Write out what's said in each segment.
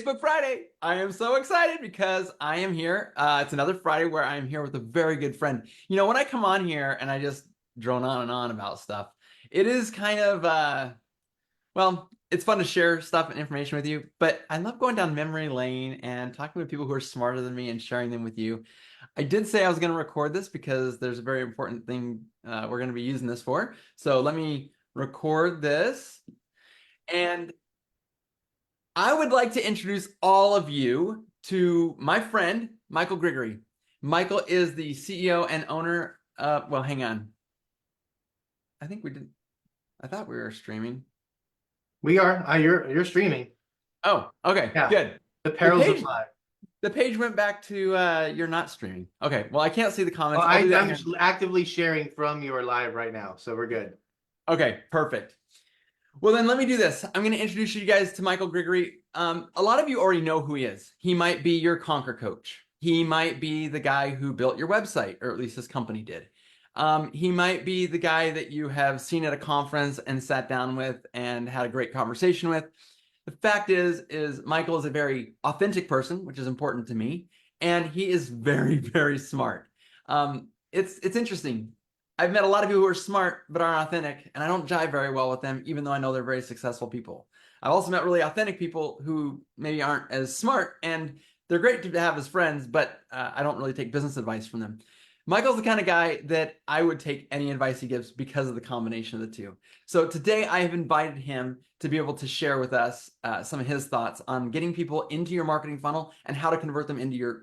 Facebook Friday. I am so excited because I am here. It's another Friday where I'm here with a very good friend. When I come on here and I just drone on and on about stuff, it is kind of, well, it's fun to share stuff and information with you, but I love going down memory lane and talking with people who are smarter than me and sharing them with you. I did say I was going to record this because there's a very important thing we're going to be using this for. So let me record this. And I would like to introduce all of you to my friend, Michael Grigery. Michael is the CEO and owner. Well, hang on. I think we did. I thought we were streaming. We are. You're streaming. Oh, okay, Yeah. good. The The perils of page, live. the page went back to you're not streaming. Okay, well, I can't see the Well, comments. I'll do that I'm here. actively sharing from your live right now, so we're good. Okay, perfect. Well, then let me do this. I'm going to introduce you guys to Michael Grigery. A lot of you already know who he is. He might be your Conquer coach. He might be the guy who built your website, or at least his company did. He might be the guy that you have seen at a conference and sat down with and had a great conversation with. The fact is Michael is a very authentic person, which is important to me, and he is very, very smart. It's interesting. I've met a lot of people who are smart but aren't authentic, and I don't jive very well with them, even though I know they're very successful people. I've also met really authentic people who maybe aren't as smart, and they're great to have as friends, but I don't really take business advice from them. Michael's the kind of guy that I would take any advice he gives because of the combination of the two. So today I have invited him to be able to share with us some of his thoughts on getting people into your marketing funnel and how to convert them into your,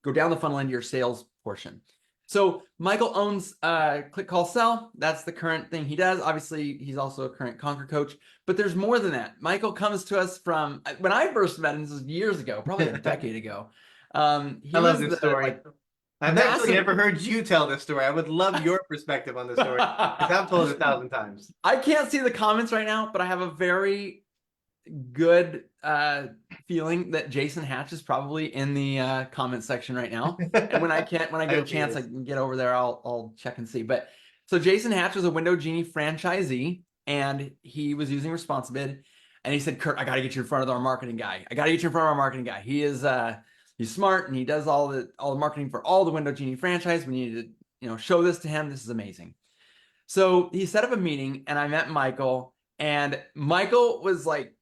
go down the funnel into your sales portion. So Michael owns Click Call Sell. That's the current thing he does. Obviously, he's also a current Conquer coach, but there's more than that. Michael comes to us from when I first met him, this was years ago, probably a decade ago. I He love was this the story. like I've actually massive. never heard you tell this story. I would love your perspective on this story because I've told it 1,000 times. I can't see the comments right now, but I have a very good feeling that Jason Hatch is probably in the comment section right now. And when I I get a hope he chance, I is. can get over there. I'll check and see. But so Jason Hatch was a Window Genie franchisee, and he was using ResponsiBid, and he said, "Kurt, I got to get you in front of our marketing guy. I got to get you in front of our marketing guy. He's smart and he does all the marketing for all the Window Genie franchise. We need to show this to him. This is amazing." So he set up a meeting, and I met Michael, and Michael was like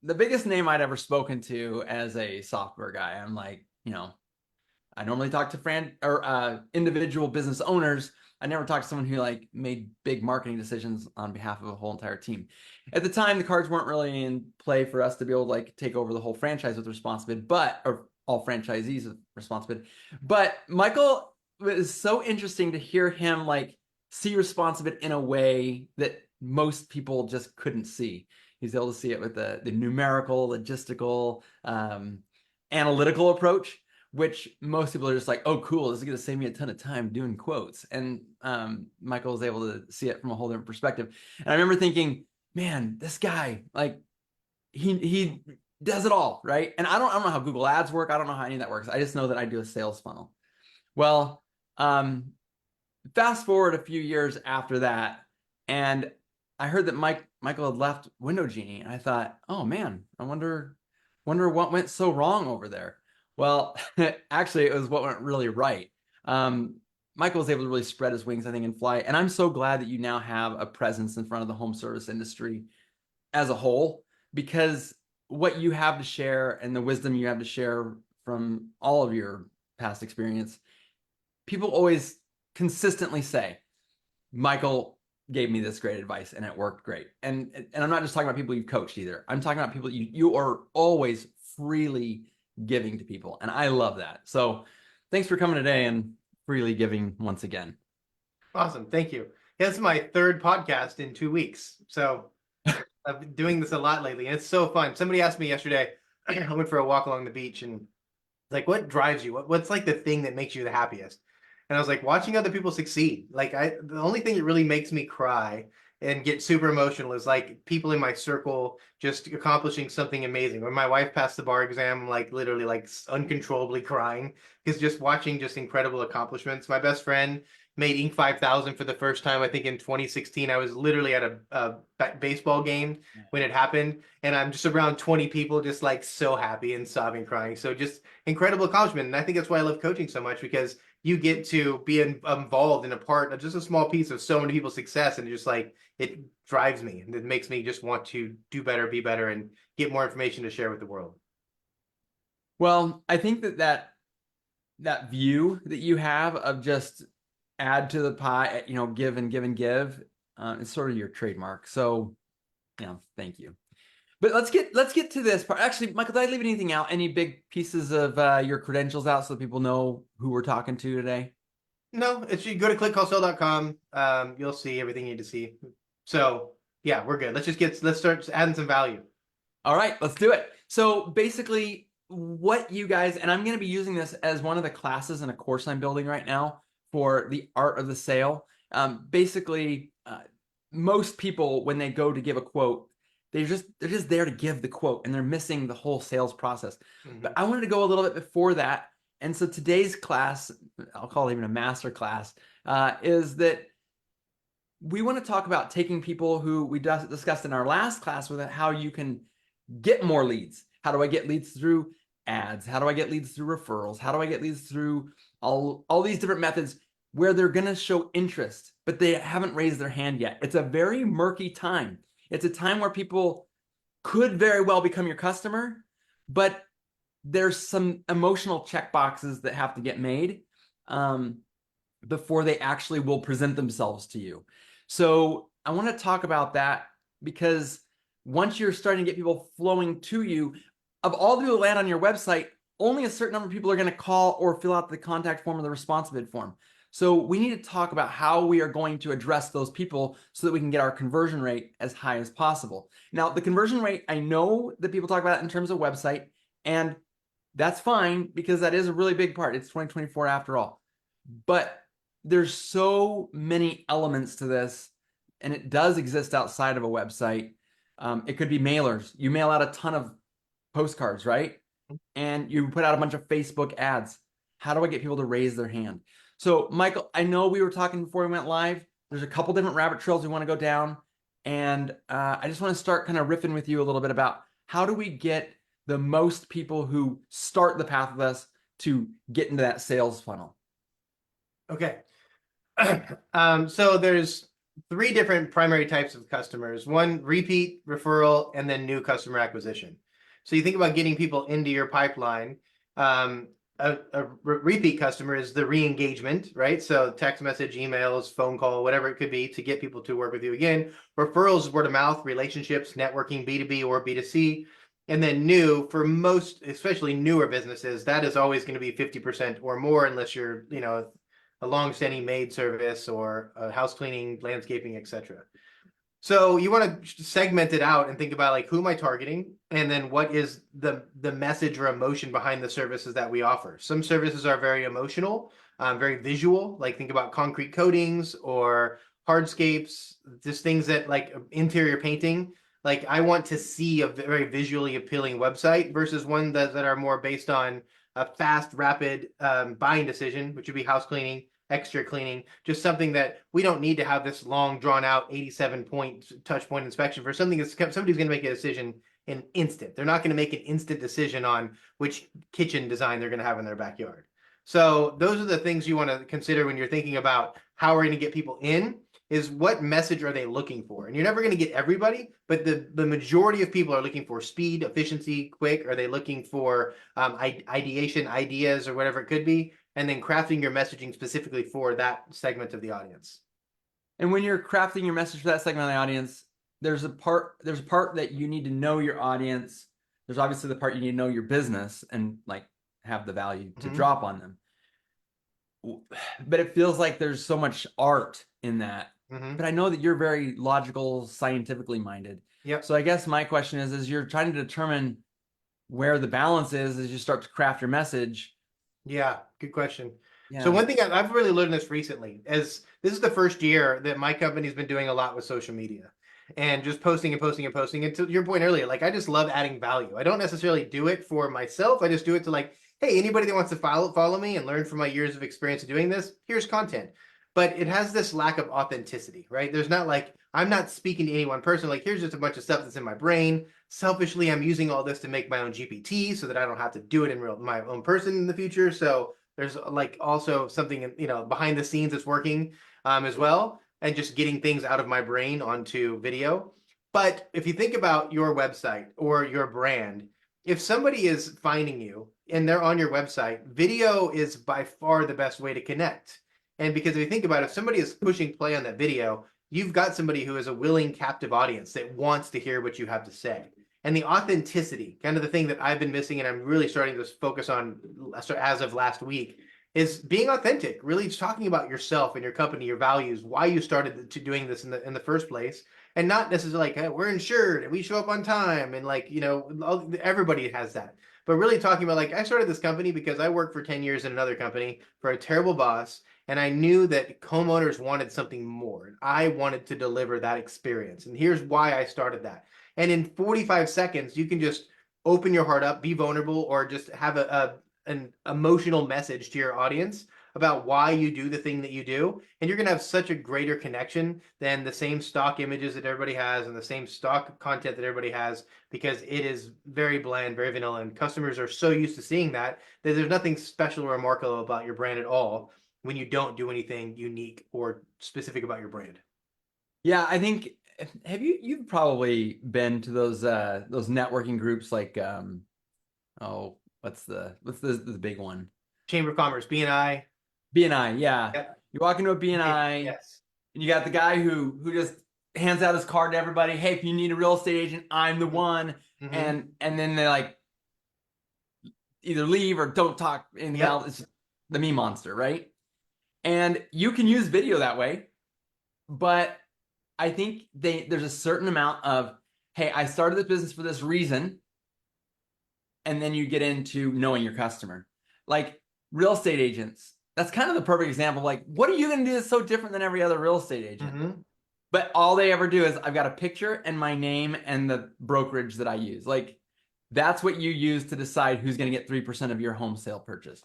the biggest name I'd ever spoken to as a software guy. I'm like, I normally talk to individual business owners. I never talked to someone who like made big marketing decisions on behalf of a whole entire team. At the time, the cards weren't really in play for us to be able to like take over the whole franchise with ResponsiBid, or all franchisees with ResponsiBid. But Michael, was so interesting to hear him like see ResponsiBid in a way that most people just couldn't see. He's able to see it with the numerical, logistical, analytical approach, which most people are just like, oh, cool, this is going to save me a ton of time doing quotes. And Michael was able to see it from a whole different perspective. And I remember thinking, man, this guy, like, he does it all, right? And I don't know how Google Ads work. I don't know how any of that works. I just know that I do a sales funnel. Well, fast forward a few years after that, and I heard that Michael had left Window Genie, and I thought, oh man, I wonder what went so wrong over there. Well, actually, it was what went really right. Michael was able to really spread his wings, I think, and fly. And I'm so glad that you now have a presence in front of the home service industry as a whole, because what you have to share and the wisdom you have to share from all of your past experience, people always consistently say, Michael gave me this great advice and it worked great. And I'm not just talking about people you've coached either. I'm talking about people you are always freely giving to people. And I love that. So thanks for coming today and freely giving once again. Awesome. Thank you. Yeah, this is my third podcast in 2 weeks. So I've been doing this a lot lately, and it's so fun. Somebody asked me yesterday, I went for a walk along the beach, and like, what drives you? What's like the thing that makes you the happiest? And I was like, watching other people succeed. Like, the only thing that really makes me cry and get super emotional is like people in my circle just accomplishing something amazing. When my wife passed the bar exam, I'm like literally like uncontrollably crying because just watching just incredible accomplishments. My best friend made Inc. 5000 for the first time. I think in 2016, I was literally at a baseball game when it happened, and I'm just around 20 people, just like so happy and sobbing, crying. So just incredible accomplishment, and I think that's why I love coaching so much, because you get to be involved in a part of just a small piece of so many people's success, and just like it drives me, and it makes me just want to do better, be better, and get more information to share with the world. Well, I think that view that you have of just add to the pie, give and give and give, is sort of your trademark. So, thank you. But let's get to this part. Actually, Michael, did I leave anything out? Any big pieces of your credentials out so that people know who we're talking to today? No, it's you go to clickcallsell.com. You'll see everything you need to see. So yeah, we're good. Let's start adding some value. All right, let's do it. So basically, what you guys, and I'm going to be using this as one of the classes in a course I'm building right now for the art of the sale. Basically, most people, when they go to give a quote, they're just there to give the quote, and they're missing the whole sales process. But I wanted to go a little bit before that. And so today's class, I'll call it even a master class, is that we want to talk about taking people who we discussed in our last class with how you can get more leads. How do I get leads through ads? How do I get leads through referrals? How do I get leads through all these different methods where they're going to show interest, but they haven't raised their hand yet? It's a very murky time. It's a time where people could very well become your customer, but there's some emotional check boxes that have to get made before they actually will present themselves to you. So I want to talk about that, because once you're starting to get people flowing to you, of all the people that land on your website, only a certain number of people are going to call or fill out the contact form or the response bid form. So we need to talk about how we are going to address those people so that we can get our conversion rate as high as possible. Now, the conversion rate, I know that people talk about it in terms of website, and that's fine because that is a really big part. It's 2024 after all. But there's so many elements to this, and it does exist outside of a website. It could be mailers. You mail out a ton of postcards, right? And you put out a bunch of Facebook ads. How do I get people to raise their hand? So, Michael, I know we were talking before we went live. There's a couple different rabbit trails we want to go down. And I just want to start kind of riffing with you a little bit about how do we get the most people who start the path with us to get into that sales funnel? Okay. So there's 3 different primary types of customers: one, repeat, referral, and then new customer acquisition. So you think about getting people into your pipeline. A repeat customer is the re-engagement, right? So text message, emails, phone call, whatever it could be to get people to work with you again. Referrals, word of mouth, relationships, networking, B2B or B2C. And then new, for most, especially newer businesses, that is always going to be 50% or more, unless you're, a long-standing maid service or house cleaning, landscaping, etc. So you want to segment it out and think about, like, who am I targeting, and then what is the message or emotion behind the services that we offer. Some services are very emotional, very visual, like think about concrete coatings or hardscapes, just things that, like interior painting. Like, I want to see a very visually appealing website versus one that are more based on a fast, rapid buying decision, which would be house cleaning, extra cleaning, just something that we don't need to have this long, drawn out 87 point touch point inspection for. Something that's somebody's going to make a decision in instant. They're not going to make an instant decision on which kitchen design they're going to have in their backyard. So those are the things you want to consider when you're thinking about how we're going to get people in, is what message are they looking for? And you're never going to get everybody, but the majority of people are looking for speed, efficiency, quick. Are they looking for ideation, ideas, or whatever it could be? And then crafting your messaging specifically for that segment of the audience. And when you're crafting your message for that segment of the audience, there's a part that you need to know your audience. There's obviously the part you need to know your business and like have the value to drop on them. But it feels like there's so much art in that. But I know that you're very logical, scientifically minded. Yep. So I guess my question is you're trying to determine where the balance is as you start to craft your message. Yeah, good question. Yeah. So one thing I've really learned this recently is this is the first year that my company's been doing a lot with social media and just posting and posting and posting. And to your point earlier, like, I just love adding value. I don't necessarily do it for myself. I just do it to, like, hey, anybody that wants to follow me and learn from my years of experience of doing this, here's content. but it has this lack of authenticity, right? There's not like, I'm not speaking to any one person. Like, here's just a bunch of stuff that's in my brain. Selfishly, I'm using all this to make my own GPT so that I don't have to do it in my own person in the future. So there's like also something, behind the scenes that's working as well, and just getting things out of my brain onto video. But if you think about your website or your brand, if somebody is finding you and they're on your website, video is by far the best way to connect. And because if you think about it, if somebody is pushing play on that video, you've got somebody who is a willing, captive audience that wants to hear what you have to say. And the authenticity, kind of the thing that I've been missing and I'm really starting to focus on as of last week, is being authentic, really just talking about yourself and your company, your values, why you started to doing this in the first place, and not necessarily like, hey, we're insured and we show up on time and like, everybody has that. But really talking about like, I started this company because I worked for 10 years in another company for a terrible boss. And I knew that homeowners wanted something more. And I wanted to deliver that experience. And here's why I started that. And in 45 seconds, you can just open your heart up, be vulnerable, or just have an emotional message to your audience about why you do the thing that you do. And you're going to have such a greater connection than the same stock images that everybody has and the same stock content that everybody has, because it is very bland, very vanilla. And customers are so used to seeing that there's nothing special or remarkable about your brand at all when you don't do anything unique or specific about your brand. Yeah, I think you've probably been to those networking groups like what's the big one? Chamber of Commerce, BNI. BNI, yeah. Yep. You walk into a BNI, Yes. and you got the guy who just hands out his card to everybody. Hey, if you need a real estate agent, I'm the one. Mm-hmm. And then they like either leave or don't talk anything else. It's the me monster, right? And you can use video that way, but I think there's a certain amount of, hey, I started this business for this reason. And then you get into knowing your customer. Like real estate agents, that's kind of the perfect example. Like, what are you going to do that's so different than every other real estate agent? Mm-hmm. But all they ever do is I've got a picture and my name and the brokerage that I use. Like, that's what you use to decide who's going to get 3% of your home sale purchase.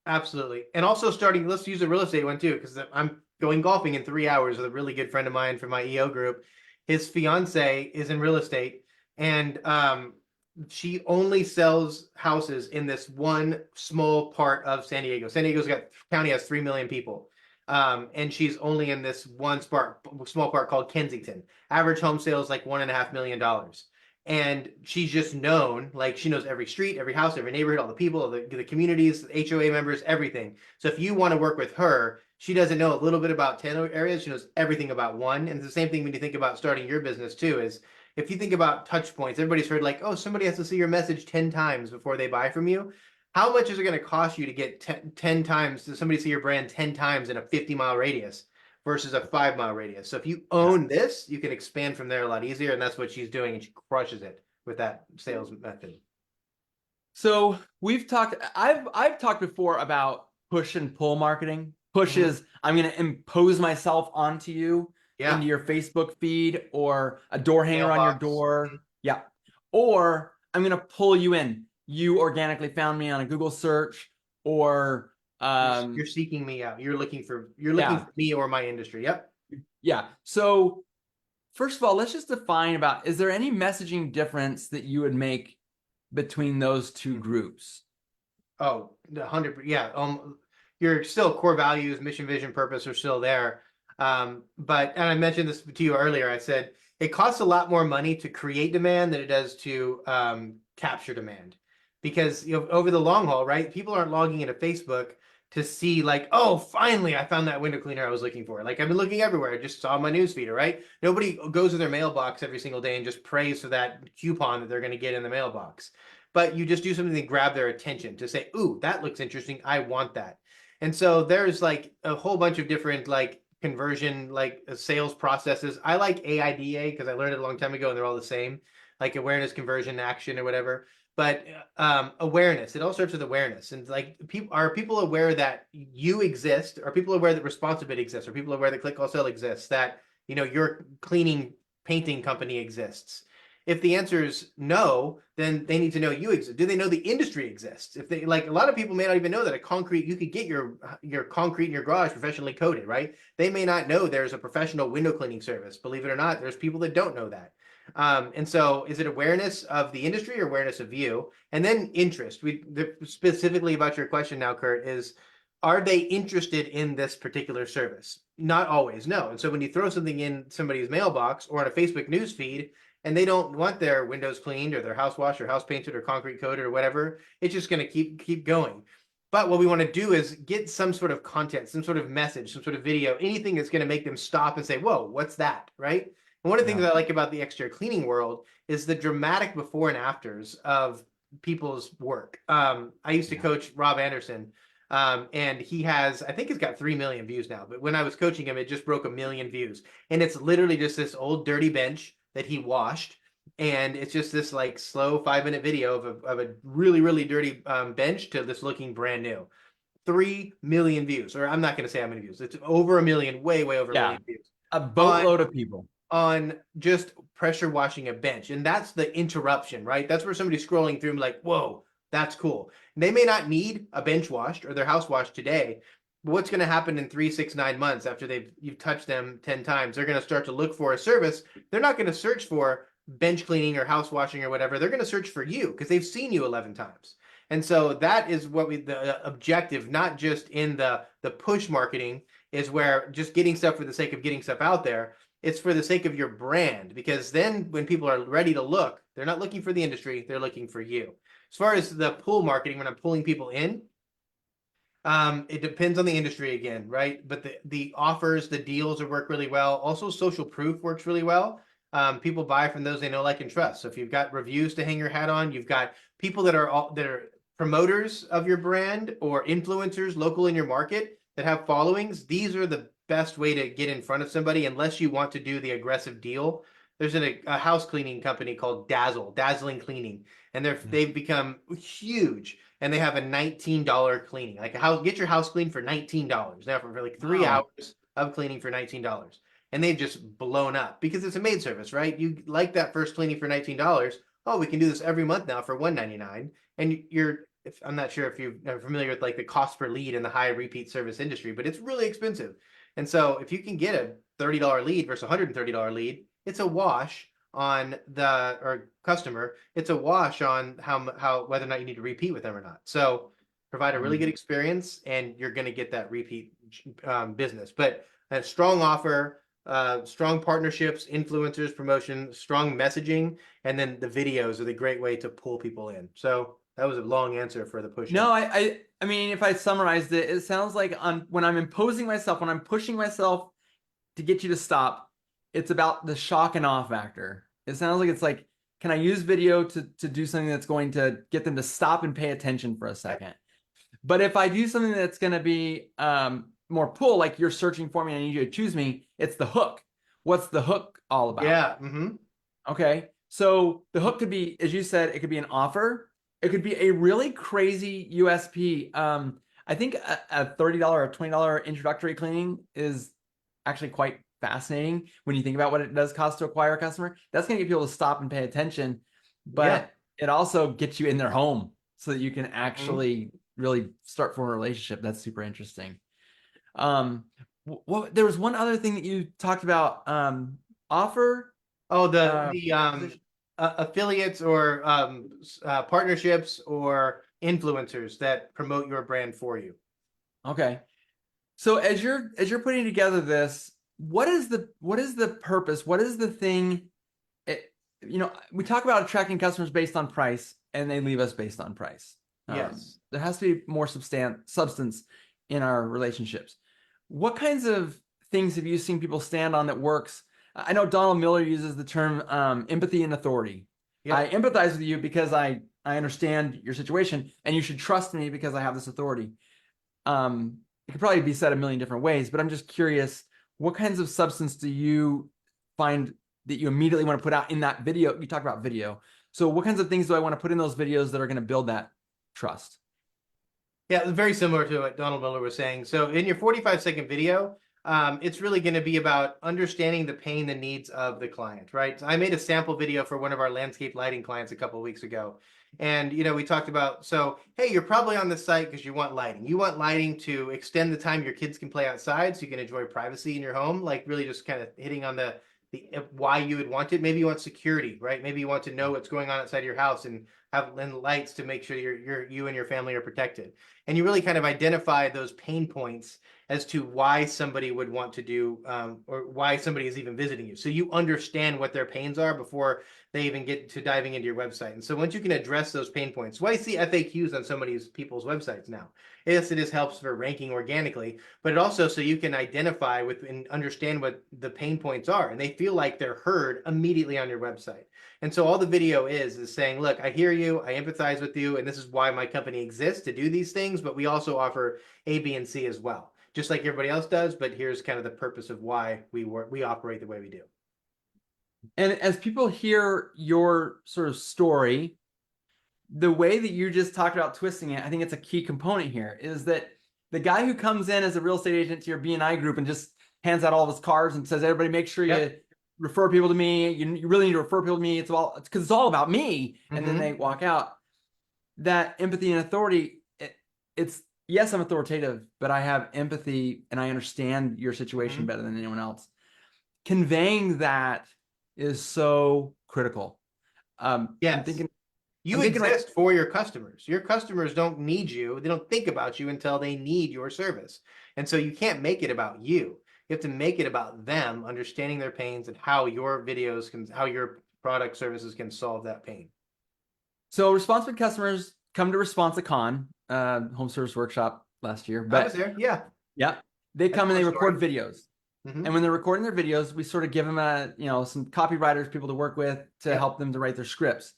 Absolutely. And also let's use a real estate one too, because I'm going golfing in 3 hours with a really good friend of mine from my EO group. His fiance is in real estate, and she only sells houses in this one small part of San Diego. San Diego's county has 3 million people. And she's only in this one small part called Kensington. Average home sales like $1.5 million. And she's just known, like she knows every street, every house, every neighborhood, all the people, the communities, the HOA members, everything. So if you want to work with her, she doesn't know a little bit about 10 areas. She knows everything about one. And it's the same thing when you think about starting your business too, is if you think about touch points, everybody's heard like, oh, somebody has to see your message 10 times before they buy from you. How much is it going to cost you to get 10 times, to somebody see your brand 10 times in a 50-mile radius versus a 5-mile radius? So if you own this, you can expand from there a lot easier. And that's what she's doing. And she crushes it with that sales method. So I've talked before about push and pull marketing. Push is I'm going to impose myself onto you into your Facebook feed or a door hanger on your door. Yeah. Or I'm going to pull you in. You organically found me on a Google search, or you're seeking me out. You're looking for me or my industry. Yep. Yeah. So first of all, let's just define is there any messaging difference that you would make between those two groups? Oh, 100%. Yeah. Your still core values, mission, vision, purpose are still there. And I mentioned this to you earlier. I said it costs a lot more money to create demand than it does to capture demand, because over the long haul, right? People aren't logging into Facebook to see like, oh, finally I found that window cleaner I was looking for. Like I've been looking everywhere. I just saw my newsfeed, right? Nobody goes to their mailbox every single day and just prays for that coupon that they're going to get in the mailbox. But you just do something to grab their attention, to say, ooh, that looks interesting. I want that. And so there's like a whole bunch of different like conversion, like sales processes. I like AIDA because I learned it a long time ago and they're all the same, like awareness, conversion, action, or whatever. But awareness, it all starts with awareness. And like, are people aware that you exist? Are people aware that ResponsiBid exists? Are people aware that Click All Sell exists? That your cleaning painting company exists? If the answer is no, then they need to know you exist. Do they know the industry exists? If they, like, a lot of people may not even know that you could get your concrete in your garage professionally coated, right? They may not know there's a professional window cleaning service. Believe it or not, there's people that don't know that. And so is it awareness of the industry or awareness of you? And then interest. Specifically about your question now, Kurt, is are they interested in this particular service? Not always, no. And so when you throw something in somebody's mailbox or on a Facebook news feed, and they don't want their windows cleaned or their house washed or house painted or concrete coated or whatever, it's just going to keep going. But what we want to do is get some sort of content, some sort of message, some sort of video, anything that's going to make them stop and say, whoa, what's that, right? And one of the things I like about the exterior cleaning world is the dramatic before and afters of people's work. I used to coach Rob Anderson, and he has, I think he's got 3 million views now, but when I was coaching him, it just broke 1 million views. And it's literally just this old dirty bench that he washed. And it's just this like slow 5-minute video of a really, really dirty bench to this looking brand new. 3 million views, or I'm not going to say how many views. It's over 1 million, way over 1 million views. A boatload of people on just pressure washing a bench. And that's the interruption, right? That's where somebody's scrolling through and like, whoa, that's cool. And they may not need a bench washed or their house washed today, but what's going to happen in 3, 6, 9 months after you've touched them 10 times? They're going to start to look for a service. They're not going to search for bench cleaning or house washing or whatever. They're going to search for you because they've seen you 11 times. And so that is what the objective, not just in the push marketing, is where just getting stuff for the sake of getting stuff out there. It's for the sake of your brand, because then when people are ready to look, they're not looking for the industry, they're looking for you. As far as the pull marketing, when I'm pulling people in, it depends on the industry again, right? But the offers, the deals work really well. Also, social proof works really well. People buy from those they know, like, and trust. So if you've got reviews to hang your hat on, you've got people that are promoters of your brand or influencers local in your market that have followings. These are the best way to get in front of somebody, unless you want to do the aggressive deal. There's a house cleaning company called Dazzling Cleaning, and they've become huge, and they have a $19 cleaning, like get your house cleaned for $19 now for like 3 hours of cleaning for $19. And they've just blown up because it's a maid service, right? You like that first cleaning for $19. Oh, we can do this every month now for $199. And I'm not sure if you're familiar with like the cost per lead in the high repeat service industry, but it's really expensive. And so if you can get a $30 lead versus $130 lead, it's a wash on or customer. It's a wash on how whether or not you need to repeat with them or not. So provide a really good experience, and you're going to get that repeat business. But a strong offer, strong partnerships, influencers, promotion, strong messaging, and then the videos are the great way to pull people in. So that was a long answer for the push. No, I mean, if I summarized it, it sounds like when I'm imposing myself, when I'm pushing myself to get you to stop, it's about the shock and awe factor. It sounds like it's like, can I use video to do something that's going to get them to stop and pay attention for a second? But if I do something that's going to be more pull, like you're searching for me and I need you to choose me, it's the hook. What's the hook all about? Yeah. Okay. So the hook could be, as you said, it could be an offer. It could be a really crazy USP. I think a $30 or $20 introductory cleaning is actually quite fascinating when you think about what it does cost to acquire a customer. That's going to get people to stop and pay attention, but it also gets you in their home so that you can actually really start forming a relationship. That's super interesting. There was one other thing that you talked about. Offer. Oh, the affiliates or partnerships or influencers that promote your brand for you. Okay. So as you're putting together this, what is the purpose? What is the thing? We talk about attracting customers based on price, and they leave us based on price. Yes. There has to be more substance in our relationships. What kinds of things have you seen people stand on that works? I know Donald Miller uses the term empathy and authority. Yep. I empathize with you because I understand your situation, and you should trust me because I have this authority. It could probably be said a million different ways, but I'm just curious, what kinds of substance do you find that you immediately want to put out in that video? You talk about video. So what kinds of things do I want to put in those videos that are going to build that trust? Yeah, very similar to what Donald Miller was saying. So in your 45-second video, It's really going to be about understanding the pain, the needs of the client, right? So I made a sample video for one of our landscape lighting clients a couple of weeks ago. And, we talked about, so, hey, you're probably on the site because you want lighting. You want lighting to extend the time your kids can play outside so you can enjoy privacy in your home, like really just kind of hitting on the why you would want it. Maybe you want security, right? Maybe you want to know what's going on outside your house and have lights to make sure you and your family are protected. And you really kind of identify those pain points as to why somebody would want to do or why somebody is even visiting you. So you understand what their pains are before they even get to diving into your website. And so once you can address those pain points, why see FAQs on so many people's websites now? Yes, it just helps for ranking organically, but it also so you can identify with and understand what the pain points are, and they feel like they're heard immediately on your website. And so all the video is saying, look, I hear you, I empathize with you, and this is why my company exists to do these things, but we also offer A, B, and C as well, just like everybody else does. But here's kind of the purpose of why we operate the way we do. And as people hear your sort of story, the way that you just talked about twisting it, I think it's a key component here, is that the guy who comes in as a real estate agent to your BNI group and just hands out all of his cards and says, everybody, make sure you refer people to me. You really need to refer people to me. It's because it's all about me. And then they walk out. That empathy and authority, it's, yes, I'm authoritative, but I have empathy and I understand your situation better than anyone else. Conveying that is so critical. Yes. I'm thinking, you exist for your customers. Your customers don't need you. They don't think about you until they need your service. And so you can't make it about you. You have to make it about them, understanding their pains and how your videos can, how your product services can solve that pain. So responsive customers come to ResponsiCon, home service workshop last year. But I was there. Yeah. Yeah. They come and they record videos. And when they're recording their videos, we sort of give them some copywriters, people to work with to help them to write their scripts.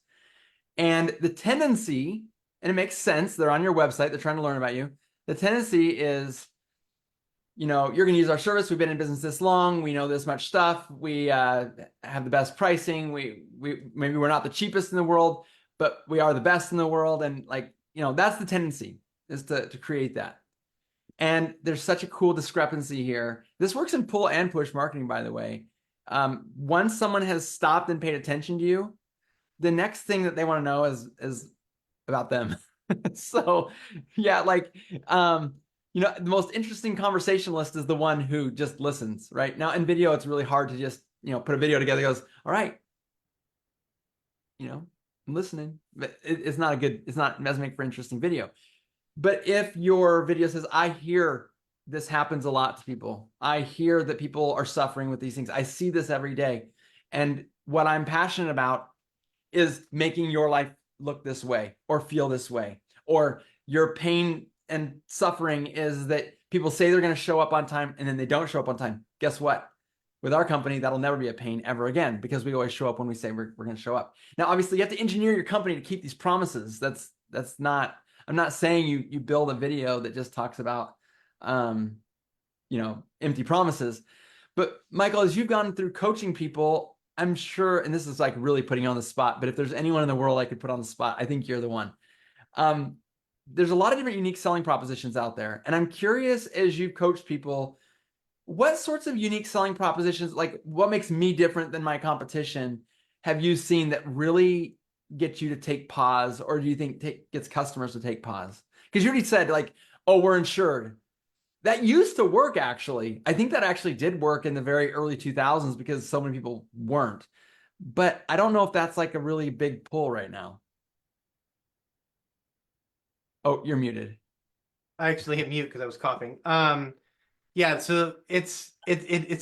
And the tendency, and it makes sense, they're on your website, they're trying to learn about you. The tendency is, you're going to use our service. We've been in business this long. We know this much stuff. We have the best pricing. Maybe we're not the cheapest in the world, but we are the best in the world. And that's the tendency, is to create that. And there's such a cool discrepancy here. This works in pull and push marketing, by the way. Once someone has stopped and paid attention to you, the next thing that they want to know is about them. So yeah, the most interesting conversationalist is the one who just listens, right? Now in video, it's really hard to just, put a video together that goes, all right, I'm listening, but it's not it doesn't make for interesting video. But if your video says, I hear this happens a lot to people. I hear that people are suffering with these things. I see this every day. And what I'm passionate about is making your life look this way or feel this way. Or your pain and suffering is that people say they're going to show up on time and then they don't show up on time. Guess what? With our company, that'll never be a pain ever again, because we always show up when we say we're going to show up. Now, obviously, you have to engineer your company to keep these promises. That's not, I'm not saying you build a video that just talks about, empty promises. But Michael, as you've gone through coaching people, I'm sure, and this is like really putting you on the spot, but if there's anyone in the world I could put on the spot, I think you're the one. There's a lot of different unique selling propositions out there. And I'm curious, as you've coached people, what sorts of unique selling propositions, like what makes me different than my competition, have you seen that really get you to take pause, or do you think gets customers to take pause? Because you already said oh, we're insured. That used to work, actually. I think that actually did work in the very early 2000s because so many people weren't. But I don't know if that's like a really big pull right now. Oh, you're muted. I actually hit mute because I was coughing. Yeah, so it's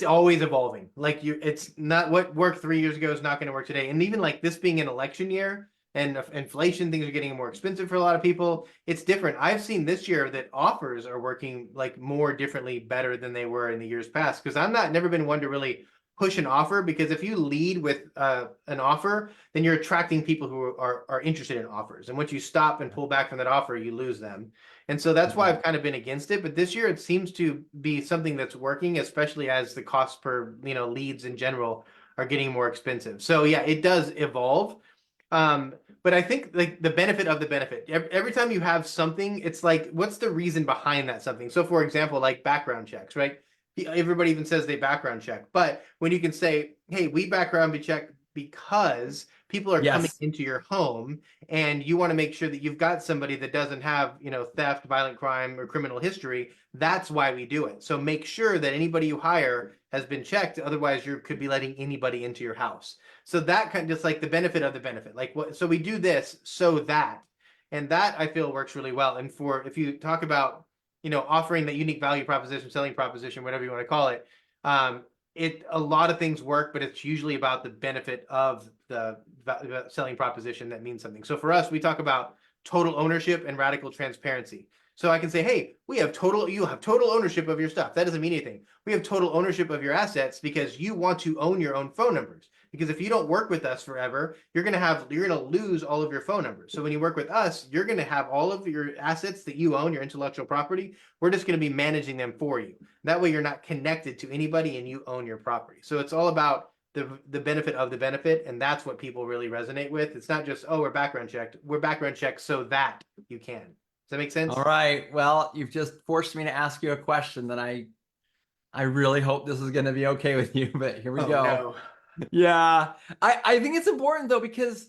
always evolving. It's not what worked 3 years ago is not going to work today. And even like this being an election year and inflation, things are getting more expensive for a lot of people. It's different. I've seen this year that offers are working like more differently, better than they were in the years past. Because never been one to really push an offer, because if you lead with an offer, then you're attracting people who are interested in offers. And once you stop and pull back from that offer, you lose them. And so that's why I've kind of been against it. But this year it seems to be something that's working, especially as the cost per leads in general are getting more expensive. So yeah, it does evolve. But I think like the benefit of the benefit, every time you have something, it's like, what's the reason behind that something? So for example, like background checks, right? everybody even says they background check. But when you can say, hey, we background check because people are coming Yes. into your home and you want to make sure that you've got somebody that doesn't have, theft, violent crime, or criminal history, that's why we do it. So make sure that anybody you hire has been checked. Otherwise, you could be letting anybody into your house. So that kind of just like the benefit of the benefit. Like what? So we do this so that, and that I feel works really well. And if you talk about, offering that unique value proposition, selling proposition, whatever you want to call it, a lot of things work, but it's usually about the benefit of the selling proposition that means something. So for us, we talk about total ownership and radical transparency. So I can say, hey, you have total ownership of your stuff. That doesn't mean anything. We have total ownership of your assets because you want to own your own phone numbers. Because if you don't work with us forever, you're gonna lose all of your phone numbers. So when you work with us, you're gonna have all of your assets that you own, your intellectual property. We're just gonna be managing them for you. That way you're not connected to anybody and you own your property. So it's all about the benefit of the benefit, and that's what people really resonate with. It's not just, oh, we're background checked. We're background checked so that you can. Does that make sense? All right. Well, you've just forced me to ask you a question that I really hope this is going to be okay with you, but here we Oh go. no. Yeah. I think it's important though, because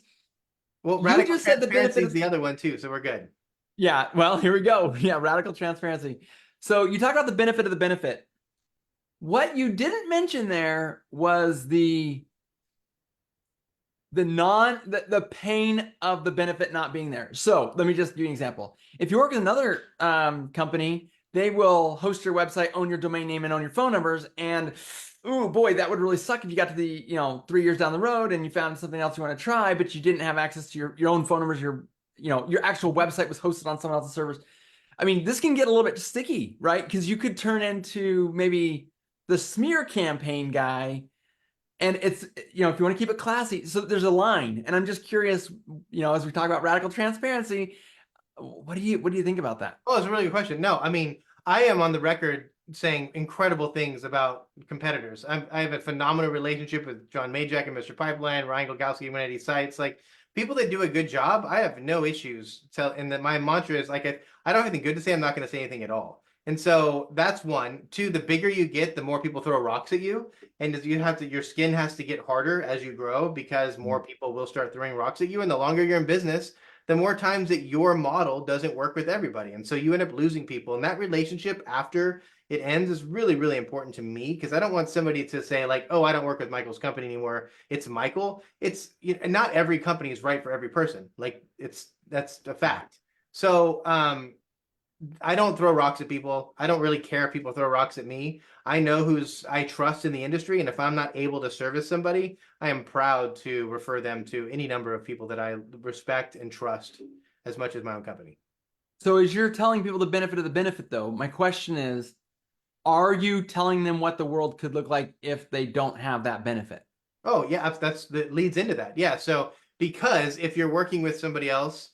Well, you radical just said the transparency benefit is of, the other one too, so we're good. yeah, well, here we go. Yeah, radical transparency. So you talk about the benefit of the benefit. What you didn't mention there was the pain of the benefit not being there. So let me just give you an example. If you work with another company, they will host your website, own your domain name, and own your phone numbers. And oh boy, that would really suck if you got to the 3 years down the road and you found something else you want to try, but you didn't have access to your own phone numbers. Your actual website was hosted on someone else's servers. I mean, this can get a little bit sticky, right? Because you could turn into maybe the smear campaign guy, and it's, if you want to keep it classy, so there's a line. And I'm just curious, as we talk about radical transparency, what do you think about that? Oh, it's a really good question. No, I mean, I am on the record saying incredible things about competitors. I have a phenomenal relationship with John Majek and Mr. Pipeline, Ryan Glogowski, 180 Sites. Like people that do a good job, I have no issues. And that my mantra is like, I don't have anything good to say. I'm not going to say anything at all. And so that's one. Two, the bigger you get, the more people throw rocks at you. And your skin has to get harder as you grow because more people will start throwing rocks at you. And the longer you're in business, the more times that your model doesn't work with everybody. And so you end up losing people. And that relationship after it ends is really, really important to me because I don't want somebody to say, like, oh, I don't work with Michael's company anymore. It's Michael. It's not every company is right for every person. Like that's a fact. So I don't throw rocks at people. I don't really care if people throw rocks at me. I know who's I trust in the industry, and if I'm not able to service somebody, I am proud to refer them to any number of people that I respect and trust as much as my own company. So as you're telling people the benefit of the benefit, though, my question is, are you telling them what the world could look like if they don't have that benefit? Oh yeah, that leads into that. Yeah, so because if you're working with somebody else,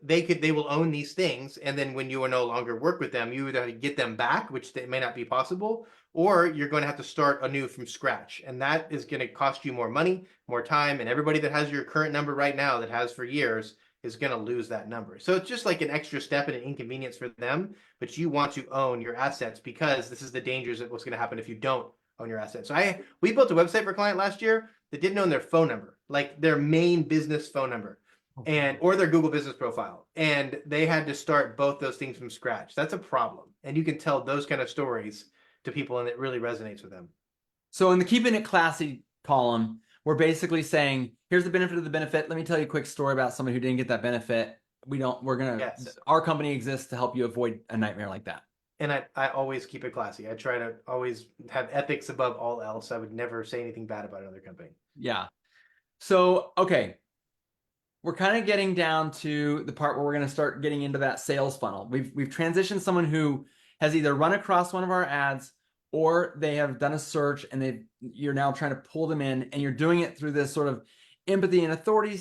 they will own these things, and then when you will no longer work with them, you either get them back, which they may not be possible, or you're going to have to start anew from scratch, and that is going to cost you more money, more time, and everybody that has your current number right now that has for years is going to lose that number. So it's just like an extra step and an inconvenience for them, but you want to own your assets because this is the dangers of what's going to happen if you don't own your assets. So we built a website for a client last year that didn't own their phone number, like their main business phone number or their Google business profile. And they had to start both those things from scratch. That's a problem. And you can tell those kind of stories to people and it really resonates with them. So in the keeping it classy column, we're basically saying, here's the benefit of the benefit. Let me tell you a quick story about somebody who didn't get that benefit. Yes. Our company exists to help you avoid a nightmare like that. And I always keep it classy. I try to always have ethics above all else. I would never say anything bad about another company. Yeah. So, okay. We're kind of getting down to the part where we're going to start getting into that sales funnel. We've transitioned someone who has either run across one of our ads or they have done a search and you're now trying to pull them in, and you're doing it through this sort of empathy and authority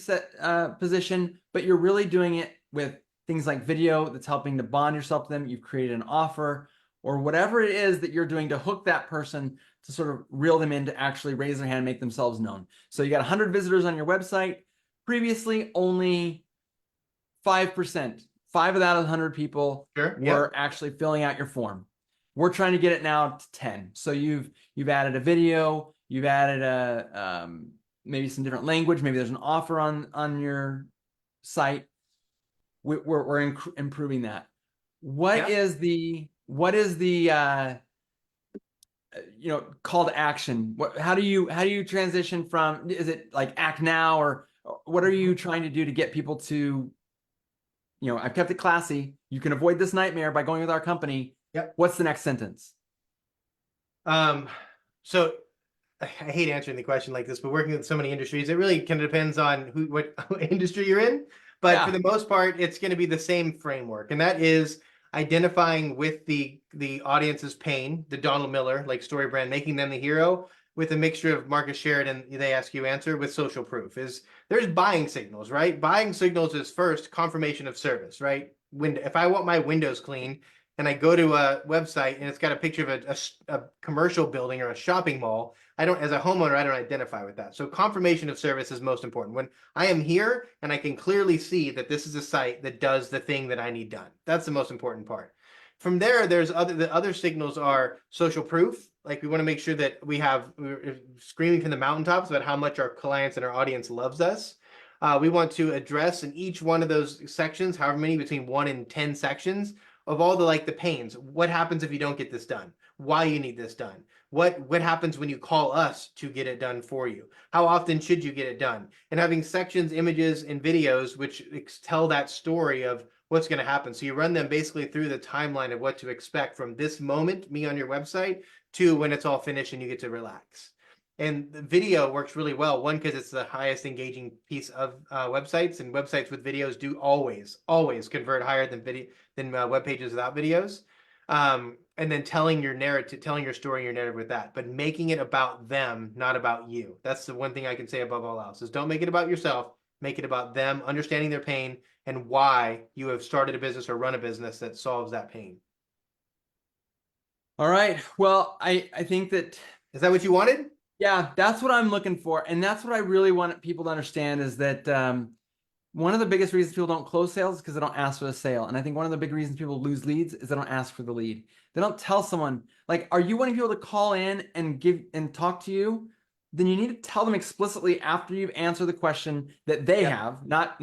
position, but you're really doing it with things like video that's helping to bond yourself to them. You've created an offer or whatever it is that you're doing to hook that person to sort of reel them in to actually raise their hand and make themselves known. So you got 100 visitors on your website. Previously, only 5%, 5 of that 100 people Sure. were actually filling out your form. We're trying to get it now to 10. So you've added a video, you've added a maybe some different language, maybe there's an offer on your site. We're improving that. What is the call to action? How do you transition from, is it like act now, or what are you trying to do to get people to, I've kept it classy. You can avoid this nightmare by going with our company. Yep. What's the next sentence? So I hate answering the question like this, but working with so many industries, it really kind of depends on what industry you're in. But for the most part, it's going to be the same framework, and that is identifying with the audience's pain, the Donald Miller like story brand, making them the hero with a mixture of Marcus Sheridan, they ask you answer with social proof. There's buying signals, right? Buying signals is first confirmation of service, right? If I want my windows clean and I go to a website and it's got a picture of a commercial building or a shopping mall, as a homeowner, I don't identify with that. So confirmation of service is most important. When I am here and I can clearly see that this is a site that does the thing that I need done. That's the most important part. From there, the other signals are social proof. Like we want to make sure that we're screaming from the mountaintops about how much our clients and our audience loves us. We want to address in each one of those sections, however many, between 1 and 10 sections, of all the pains. What happens if you don't get this done? Why you need this done? What happens when you call us to get it done for you? How often should you get it done? And having sections, images, and videos which tell that story of what's going to happen. So you run them basically through the timeline of what to expect from this moment, me on your website, to when it's all finished and you get to relax. And the video works really well. One, because it's the highest engaging piece of websites, and websites with videos do always convert higher than web pages without videos. And then telling your narrative, telling your story and your narrative with that, but making it about them, not about you. That's the one thing I can say above all else is don't make it about yourself, make it about them, understanding their pain and why you have started a business or run a business that solves that pain. All right. Well, I think that... Is that what you wanted? Yeah, that's what I'm looking for. And that's what I really want people to understand is that one of the biggest reasons people don't close sales is because they don't ask for the sale. And I think one of the big reasons people lose leads is they don't ask for the lead. They don't tell someone, like, are you wanting people to call in and talk to you? Then you need to tell them explicitly after you've answered the question that they have, not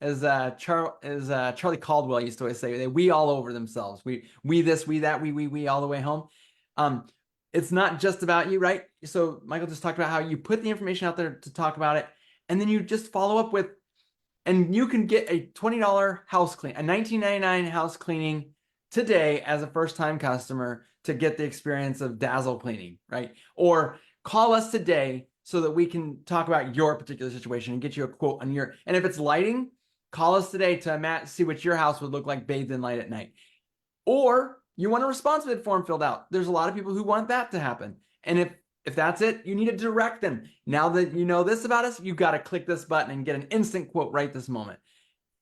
as Charlie Caldwell used to always say, we all over themselves. We this, we that, we all the way home. It's not just about you, right? So Michael just talked about how you put the information out there to talk about it, and then you just follow up with, and you can get a $20 house clean, a $19.99 house cleaning today as a first-time customer to get the experience of Dazzle cleaning, right? Or call us today so that we can talk about your particular situation and get you a quote on your, and if it's lighting, call us today to see what your house would look like bathed in light at night. Or you want a response bid form filled out. There's a lot of people who want that to happen. And if that's it, you need to direct them. Now that you know this about us, you've got to click this button and get an instant quote right this moment.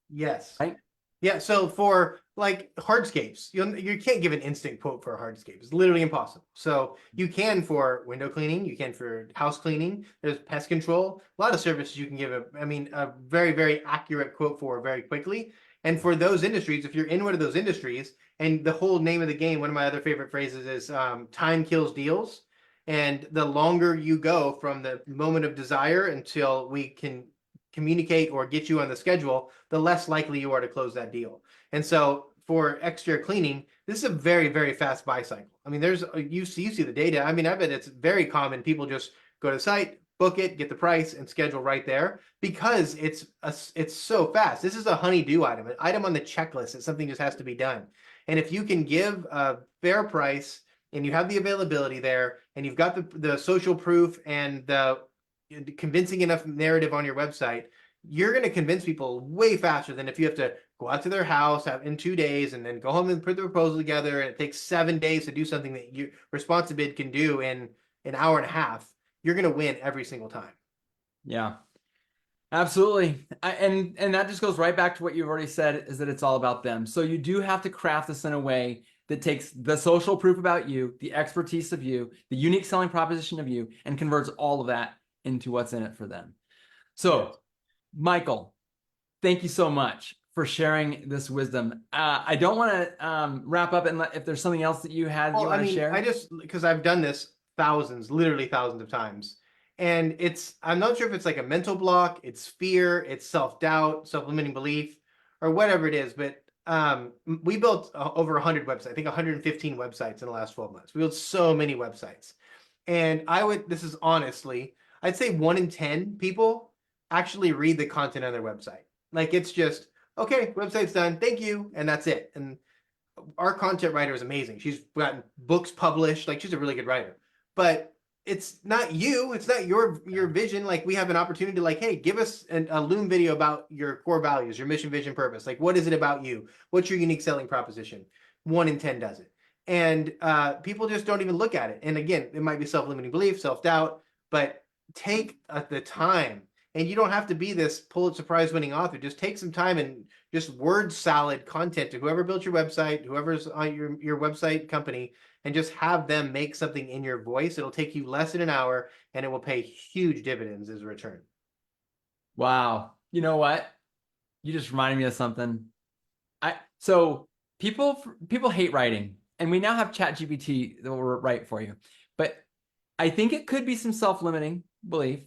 Yes. Right? Yeah. So for like hardscapes, you can't give an instant quote for a hardscape. It's literally impossible. So you can for window cleaning, you can for house cleaning. There's pest control. A lot of services you can give a very, very accurate quote for very quickly. And for those industries, if you're in one of those industries, and the whole name of the game, one of my other favorite phrases is time kills deals. And the longer you go from the moment of desire until we can communicate or get you on the schedule, the less likely you are to close that deal. And so for exterior cleaning, this is a very, very fast buy cycle. I mean, you see the data. I mean, I bet it's very common. People just go to the site, book it, get the price, and schedule right there because it's so fast. This is a honey-do item, an item on the checklist that something just has to be done. And if you can give a fair price and you have the availability there and you've got the social proof and the convincing enough narrative on your website, you're going to convince people way faster than if you have to go out to their house in 2 days and then go home and put the proposal together. And it takes 7 days to do something that your responsive bid can do in an hour and a half. You're going to win every single time. Yeah, absolutely. And that just goes right back to what you've already said, is that it's all about them. So you do have to craft this in a way that takes the social proof about you, the expertise of you, the unique selling proposition of you, and converts all of that into what's in it for them. So, Michael, thank you so much for sharing this wisdom. I don't want to wrap up and if there's something else that you had you Well, I want to mean, share. I just because I've done this thousands, literally thousands of times. And I'm not sure if it's like a mental block, it's fear, it's self-doubt, self-limiting belief, or whatever it is. But we built over 100 websites, I think 115 websites in the last 12 months. We built so many websites. And this is honestly, I'd say 1 in 10 people actually read the content on their website. Like it's just, okay, website's done, thank you, and that's it. And our content writer is amazing. She's gotten books published. Like she's a really good writer. But it's not you. It's not your vision. Like we have an opportunity to like, hey, give us a Loom video about your core values, your mission, vision, purpose. Like what is it about you? What's your unique selling proposition? 1 in 10 does it. And people just don't even look at it. And again, it might be self-limiting belief, self-doubt, but take the time. And you don't have to be this Pulitzer Prize winning author. Just take some time and just word salad content to whoever built your website, whoever's on your website company, and just have them make something in your voice. It'll take you less than an hour and it will pay huge dividends as a return. Wow. You know what? You just reminded me of something. So people hate writing, and we now have ChatGPT that will write for you. But I think it could be some self-limiting belief.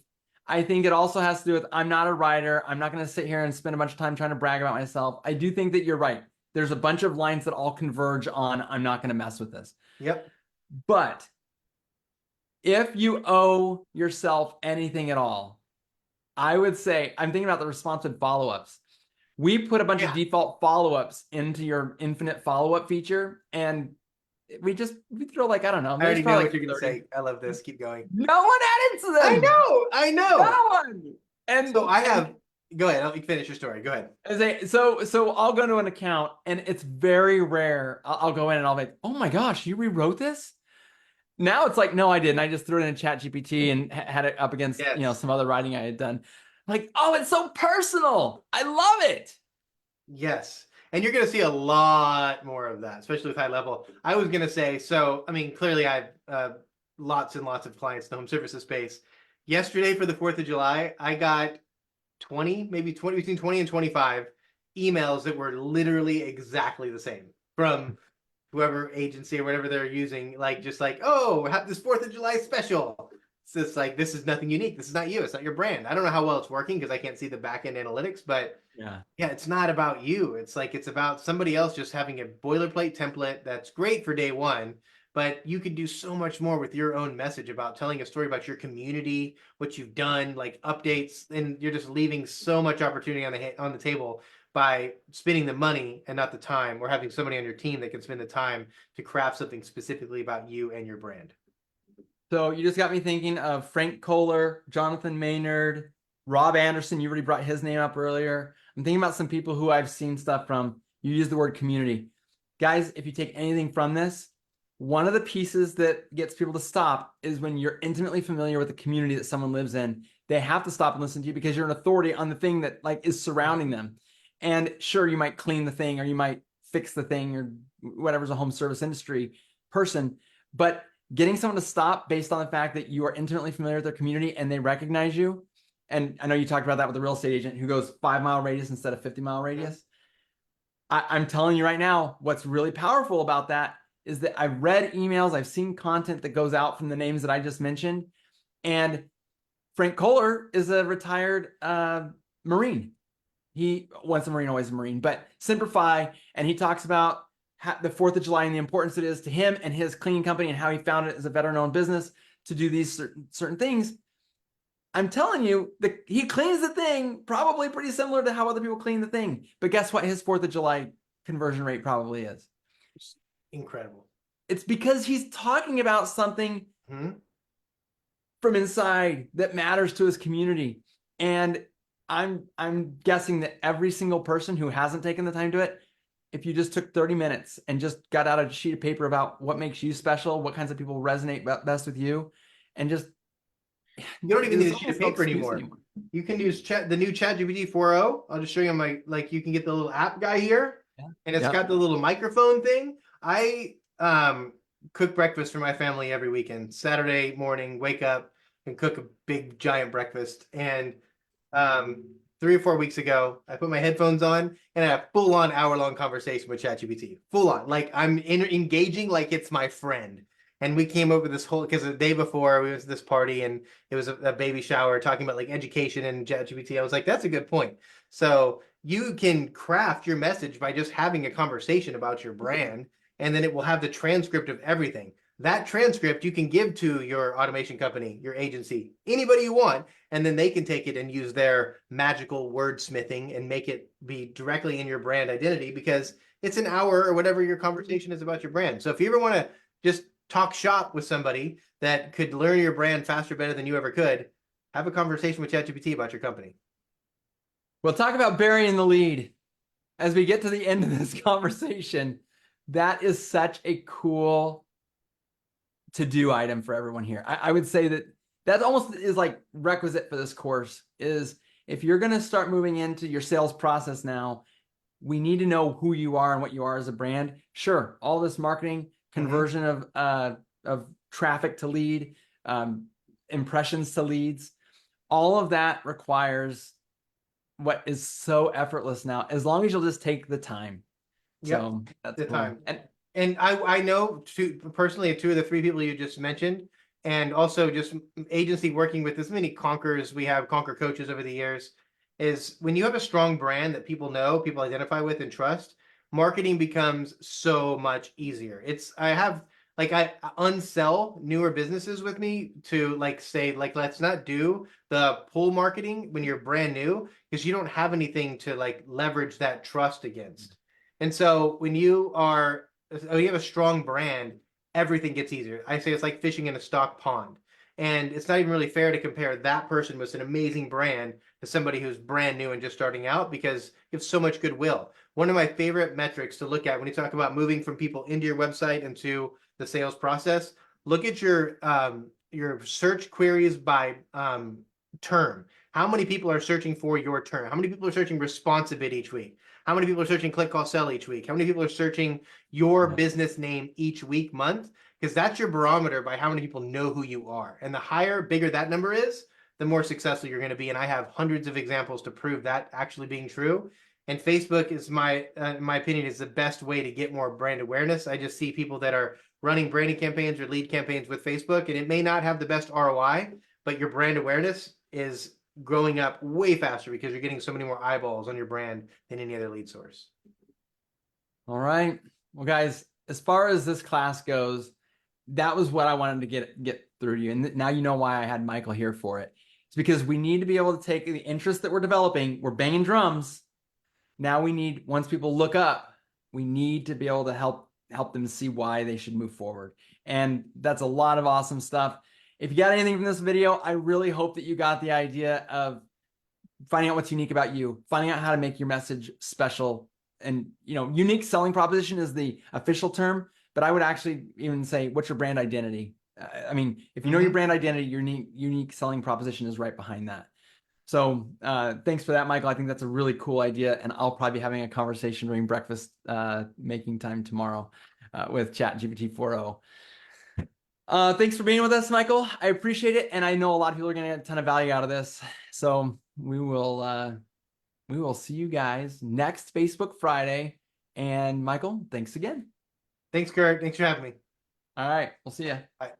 I think it also has to do with I'm not a writer. I'm not going to sit here and spend a bunch of time trying to brag about myself. I do think that you're right. There's a bunch of lines that all converge on I'm not going to mess with this. Yep. But if you owe yourself anything at all, I would say I'm thinking about the responsive follow-ups. We put a bunch of default follow-ups into your infinite follow-up feature, and we throw like, I don't know. I already know what you're going to 30. say. I love this. Keep going. No one added to them. I know. No one. And so go ahead. I'll finish your story. Go ahead. So I'll go to an account, and it's very rare. I'll go in and I'll be like, oh my gosh, you rewrote this? Now it's like, no, I didn't. I just threw it in ChatGPT and had it up against some other writing I had done. Like, oh, it's so personal. I love it. Yes. And you're going to see a lot more of that, especially with high level. I was going to say, so, I mean, clearly I have lots and lots of clients in the home services space. Yesterday for the 4th of July, I got between 20 and 25 emails that were literally exactly the same from whoever agency or whatever they're using. Like, just like, oh, have this 4th of July special. It's just like, this is nothing unique. This is not you. It's not your brand. I don't know how well it's working because I can't see the back end analytics, but yeah, it's not about you. It's like, it's about somebody else just having a boilerplate template that's great for day one, but you could do so much more with your own message about telling a story about your community, what you've done, like updates, and you're just leaving so much opportunity on the table by spending the money and not the time, or having somebody on your team that can spend the time to craft something specifically about you and your brand. So you just got me thinking of Frank Kohler, Jonathan Maynard, Rob Anderson. You already brought his name up earlier. I'm thinking about some people who I've seen stuff from. You use the word community. Guys, if you take anything from this, one of the pieces that gets people to stop is when you're intimately familiar with the community that someone lives in. They have to stop and listen to you because you're an authority on the thing that like is surrounding them. And sure, you might clean the thing or you might fix the thing or whatever's a home service industry person, but getting someone to stop based on the fact that you are intimately familiar with their community and they recognize you. And I know you talked about that with the real estate agent who goes 5-mile radius instead of 50-mile radius. I'm telling you right now, what's really powerful about that is that I've read emails, I've seen content that goes out from the names that I just mentioned. And Frank Kohler is a retired Marine. He once a Marine, always a Marine, but Simplify. And he talks about the 4th of July and the importance it is to him and his cleaning company and how he found it as a veteran-owned business to do these certain things. I'm telling you, he cleans the thing probably pretty similar to how other people clean the thing. But guess what his 4th of July conversion rate probably is? Incredible. It's because he's talking about something from inside that matters to his community. And I'm guessing that every single person who hasn't taken the time to it, if you just took 30 minutes and just got out a sheet of paper about what makes you special, what kinds of people resonate best with you, and just you don't even need a sheet of paper anymore. You can use the new ChatGPT 4.0. I'll just show you on my, like, you can get the little app guy here, and it's got the little microphone thing. I cook breakfast for my family every weekend. Saturday morning, wake up and cook a big giant breakfast. And 3 or 4 weeks ago. I put my headphones on and I had a full-on hour-long conversation with ChatGPT. Full on, like I'm engaging like it's my friend. And we came up with this whole, because the day before we went to this party and it was a baby shower talking about like education and ChatGPT. I was like, that's a good point. So you can craft your message by just having a conversation about your brand, and then it will have the transcript of everything. That transcript you can give to your automation company, your agency, anybody you want, and then they can take it and use their magical wordsmithing and make it be directly in your brand identity, because it's an hour or whatever your conversation is about your brand. So if you ever want to just talk shop with somebody that could learn your brand faster, better than you ever could, have a conversation with ChatGPT about your company. We'll talk about burying the lead as we get to the end of this conversation. That is such a cool to-do item for everyone here. I would say that almost is like requisite for this course, is if you're going to start moving into your sales process now, we need to know who you are and what you are as a brand. Sure, all this marketing, conversion of traffic to lead, impressions to leads, all of that requires what is so effortless now, as long as you'll just take the time. Yep, so that's the cool. time. And I know personally 2 of the 3 people you just mentioned, and also just agency working with as many Conquers, we have Conquer coaches over the years, is when you have a strong brand that people know, people identify with and trust, marketing becomes so much easier. I unsell newer businesses with me to like say, like, let's not do the pull marketing when you're brand new, because you don't have anything to like leverage that trust against. And so when you have a strong brand, everything gets easier. I say it's like fishing in a stocked pond. And it's not even really fair to compare that person with an amazing brand to somebody who's brand new and just starting out, because you have so much goodwill. One of my favorite metrics to look at when you talk about moving from people into your website into the sales process, look at your search queries by term. How many people are searching for your term? How many people are searching responsive bid each week? How many people are searching click, call, sell each week? How many people are searching your business name each week, month? Because that's your barometer by how many people know who you are. And the higher, bigger that number is, the more successful you're going to be. And I have hundreds of examples to prove that actually being true. And Facebook is my opinion, is the best way to get more brand awareness. I just see people that are running branding campaigns or lead campaigns with Facebook, and it may not have the best ROI, but your brand awareness is growing up way faster because you're getting so many more eyeballs on your brand than any other lead source. All right. Well, guys, as far as this class goes, that was what I wanted to get through to you. And now you know why I had Michael here for it. It's because we need to be able to take the interest that we're developing. We're banging drums. Now we need, once people look up, we need to be able to help them see why they should move forward. And that's a lot of awesome stuff. If you got anything from this video, I really hope that you got the idea of finding out what's unique about you, finding out how to make your message special. And, unique selling proposition is the official term, but I would actually even say, what's your brand identity? I mean, if you know your brand identity, your unique selling proposition is right behind that. So thanks for that, Michael. I think that's a really cool idea. And I'll probably be having a conversation during breakfast making time tomorrow with ChatGPT 4.0. Thanks for being with us, Michael. I appreciate it. And I know a lot of people are going to get a ton of value out of this. So we will see you guys next Facebook Friday. And Michael, thanks again. Thanks, Kurt. Thanks for having me. All right. We'll see you. Bye.